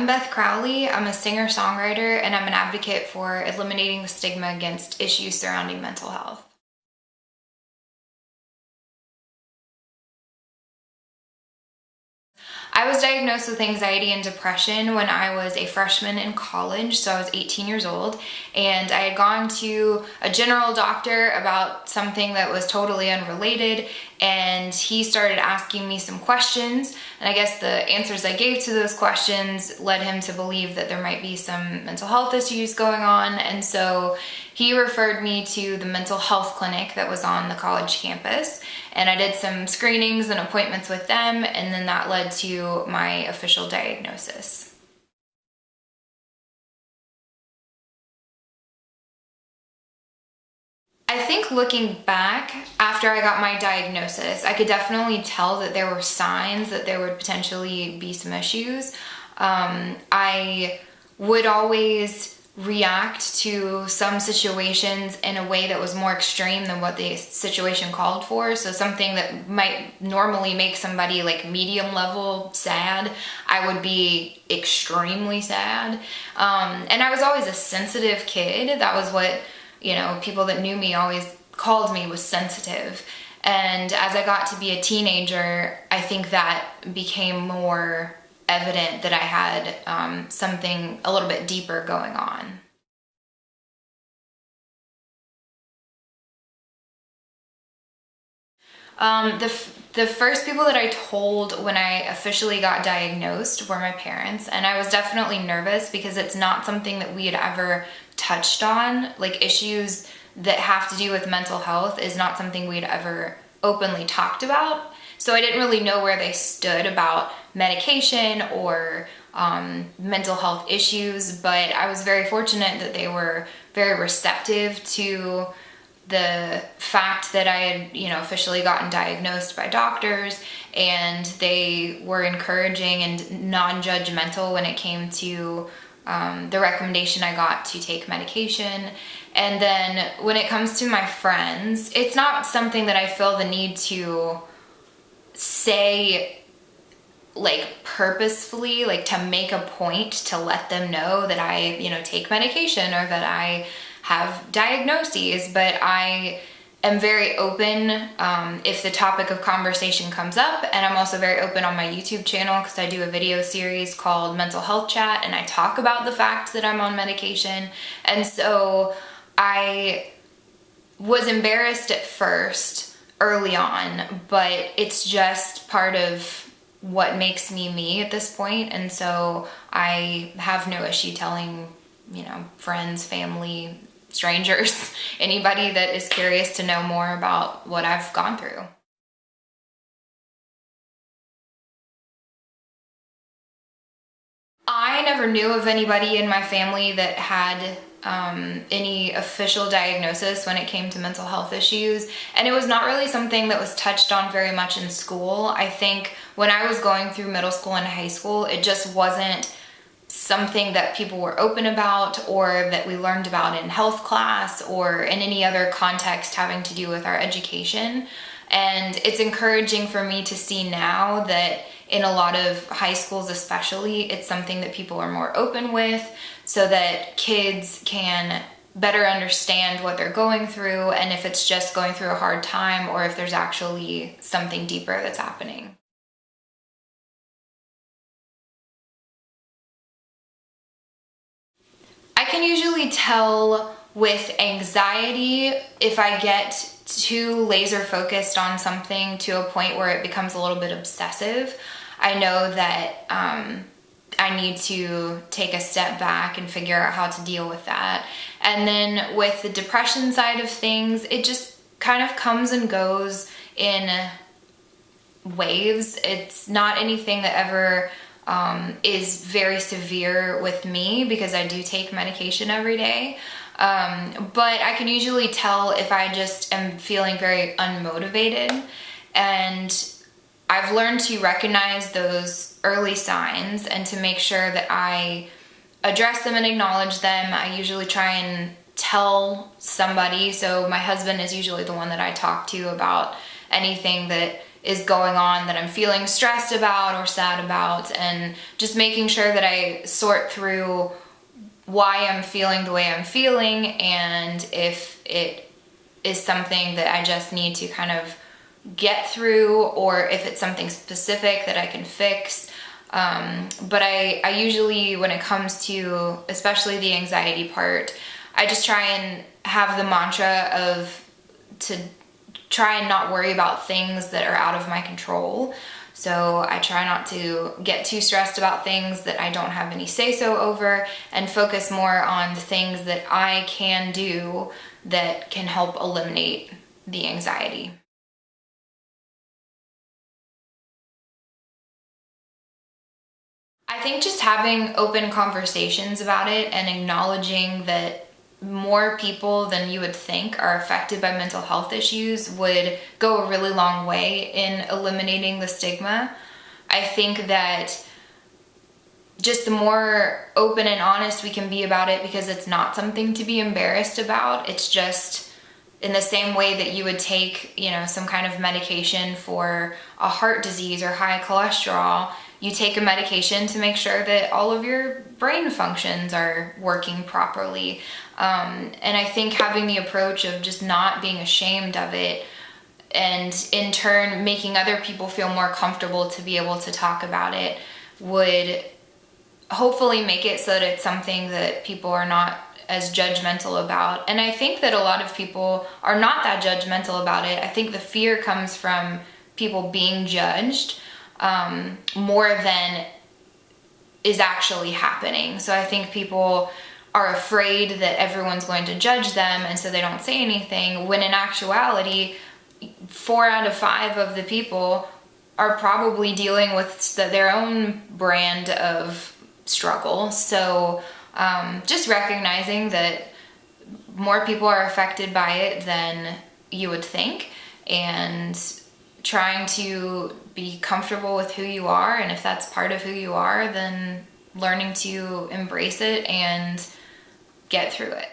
I'm Beth Crowley. I'm a singer-songwriter, and I'm an advocate for eliminating the stigma against issues surrounding mental health. I was diagnosed with anxiety and depression when I was a freshman in college, so I was 18 years old, and I had gone to a general doctor about something that was totally unrelated, and he started asking me some questions, and I guess the answers I gave to those questions led him to believe that there might be some mental health issues going on, and so he referred me to the mental health clinic that was on the college campus, and I did some screenings and appointments with them, and then that led to my official diagnosis. I think looking back, after I got my diagnosis, I could definitely tell that there were signs that there would potentially be some issues. I would always react to some situations in a way that was more extreme than what the situation called for. So something that might normally make somebody like medium level sad, I would be extremely sad. And I was always a sensitive kid. That was what, people that knew me always called me, was sensitive. And as I got to be a teenager, I think that became more evident that I had something a little bit deeper going on. The first people that I told when I officially got diagnosed were my parents, and I was definitely nervous because it's not something that we had ever touched on. Like, issues that have to do with mental health is not something we'd ever openly talked about. So I didn't really know where they stood about medication or mental health issues, but I was very fortunate that they were very receptive to the fact that I had, officially gotten diagnosed by doctors, and they were encouraging and non-judgmental when it came to the recommendation I got to take medication. And then when it comes to my friends, it's not something that I feel the need to say purposefully, to make a point to let them know that I, take medication or that I have diagnoses, but I am very open if the topic of conversation comes up, and I'm also very open on my YouTube channel because I do a video series called Mental Health Chat, and I talk about the fact that I'm on medication. And so I was embarrassed at first, early on, but it's just part of what makes me at this point, and so I have no issue telling, friends, family, strangers, anybody that is curious to know more about what I've gone through. I never knew of anybody in my family that had any official diagnosis when it came to mental health issues, and it was not really something that was touched on very much in school. I think when I was going through middle school and high school, it just wasn't something that people were open about or that we learned about in health class or in any other context having to do with our education. And it's encouraging for me to see now that in a lot of high schools especially, it's something that people are more open with, so that kids can better understand what they're going through, and if it's just going through a hard time or if there's actually something deeper that's happening. I can usually tell with anxiety if I get too laser focused on something to a point where it becomes a little bit obsessive. I know that I need to take a step back and figure out how to deal with that. And then with the depression side of things, it just kind of comes and goes in waves. It's not anything that ever is very severe with me because I do take medication every day. But I can usually tell if I just am feeling very unmotivated, and I've learned to recognize those early signs and to make sure that I address them and acknowledge them. I usually try and tell somebody, so my husband is usually the one that I talk to about anything that is going on that I'm feeling stressed about or sad about, and just making sure that I sort through why I'm feeling the way I'm feeling, and if it is something that I just need to kind of get through, or if it's something specific that I can fix. But I usually, when it comes to especially the anxiety part, I just try and have the mantra of to try and not worry about things that are out of my control. So I try not to get too stressed about things that I don't have any say-so over, and focus more on the things that I can do that can help eliminate the anxiety. I think just having open conversations about it and acknowledging that more people than you would think are affected by mental health issues would go a really long way in eliminating the stigma. I think that just the more open and honest we can be about it, because it's not something to be embarrassed about. It's just in the same way that you would take, some kind of medication for a heart disease or high cholesterol. You take a medication to make sure that all of your brain functions are working properly. And I think having the approach of just not being ashamed of it, and in turn making other people feel more comfortable to be able to talk about it, would hopefully make it so that it's something that people are not as judgmental about. And I think that a lot of people are not that judgmental about it. I think the fear comes from people being judged more than is actually happening. So I think people are afraid that everyone's going to judge them, and so they don't say anything, when in actuality 4 out of 5 of the people are probably dealing with their own brand of struggle. So just recognizing that more people are affected by it than you would think, and trying to be comfortable with who you are, and if that's part of who you are, then learning to embrace it and get through it.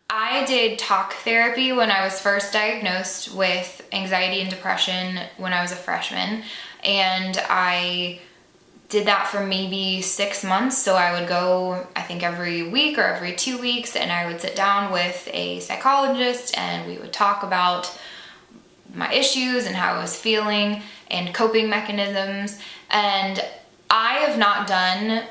I did talk therapy when I was first diagnosed with anxiety and depression when I was a freshman, and I did that for maybe 6 months. So I would go, I think, every week or every 2 weeks, and I would sit down with a psychologist and we would talk about my issues and how I was feeling and coping mechanisms. And I have not done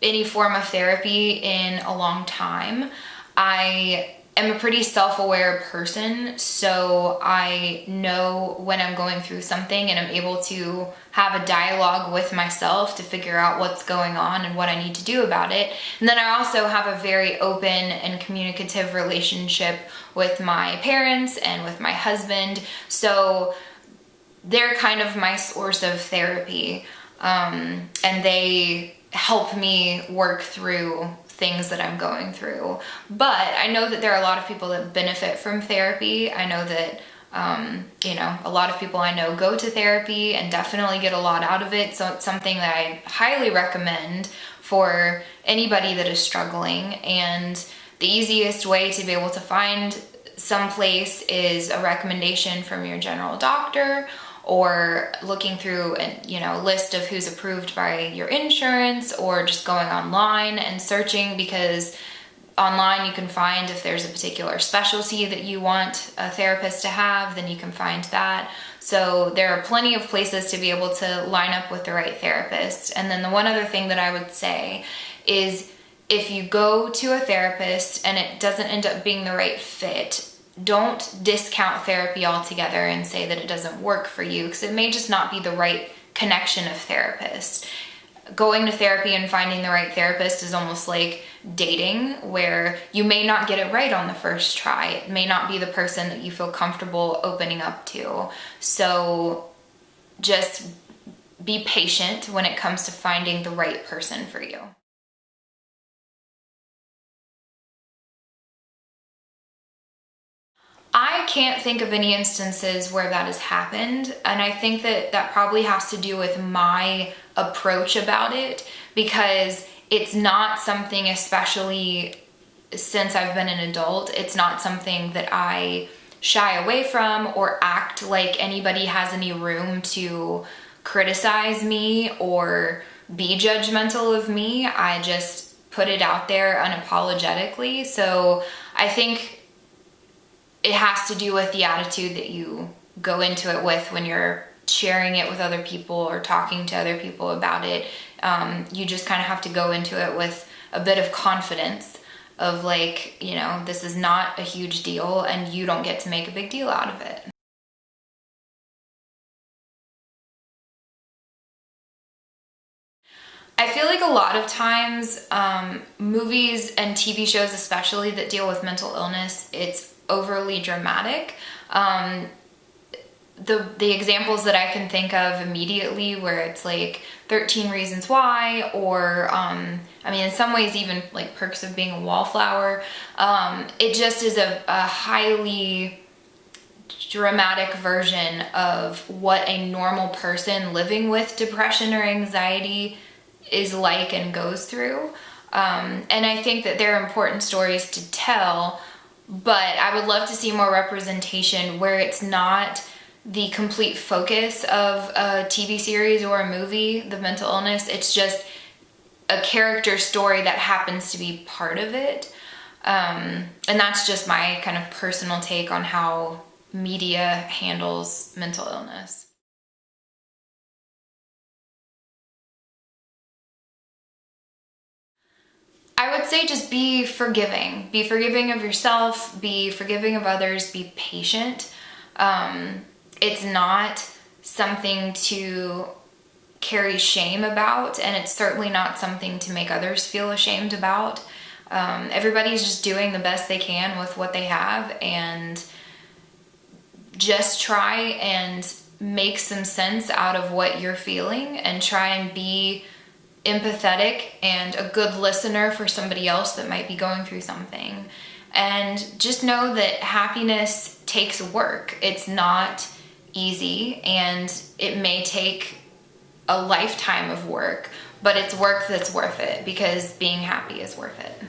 any form of therapy in a long time. I am a pretty self-aware person, so I know when I'm going through something, and I'm able to have a dialogue with myself to figure out what's going on and what I need to do about it. And then I also have a very open and communicative relationship with my parents and with my husband, so they're kind of my source of therapy, and they help me work through things that I'm going through. But I know that there are a lot of people that benefit from therapy. I know that a lot of people I know go to therapy and definitely get a lot out of it. So it's something that I highly recommend for anybody that is struggling. And the easiest way to be able to find some place is a recommendation from your general doctor, or looking through a list of who's approved by your insurance, or just going online and searching, because online you can find if there's a particular specialty that you want a therapist to have, then you can find that. So there are plenty of places to be able to line up with the right therapist. And then the one other thing that I would say is, if you go to a therapist and it doesn't end up being the right fit, don't discount therapy altogether and say that it doesn't work for you, because it may just not be the right connection of therapist. Going to therapy and finding the right therapist is almost like dating, where you may not get it right on the first try. It may not be the person that you feel comfortable opening up to. So just be patient when it comes to finding the right person for you. I can't think of any instances where that has happened, and I think that that probably has to do with my approach about it, because it's not something especially since I've been an adult. It's not something that I shy away from or act like anybody has any room to criticize me or be judgmental of me. I just put it out there unapologetically. So I think it has to do with the attitude that you go into it with when you're sharing it with other people or talking to other people about it. You just kind of have to go into it with a bit of confidence of like, you know, this is not a huge deal and you don't get to make a big deal out of it. I feel like a lot of times, movies and TV shows especially that deal with mental illness, it's overly dramatic. The examples that I can think of immediately where it's like 13 Reasons Why, or I mean, in some ways even like Perks of Being a Wallflower, it just is a highly dramatic version of what a normal person living with depression or anxiety is like and goes through. And I think that they're important stories to tell, but I would love to see more representation where it's not the complete focus of a TV series or a movie, the mental illness. It's just a character story that happens to be part of it. And that's just my kind of personal take on how media handles mental illness. I would say just be forgiving. Be forgiving of yourself, be forgiving of others, be patient. It's not something to carry shame about, and it's certainly not something to make others feel ashamed about. Everybody's just doing the best they can with what they have, and just try and make some sense out of what you're feeling and try and be empathetic and a good listener for somebody else that might be going through something. And just know that happiness takes work. It's not easy, and it may take a lifetime of work, but it's work that's worth it because being happy is worth it.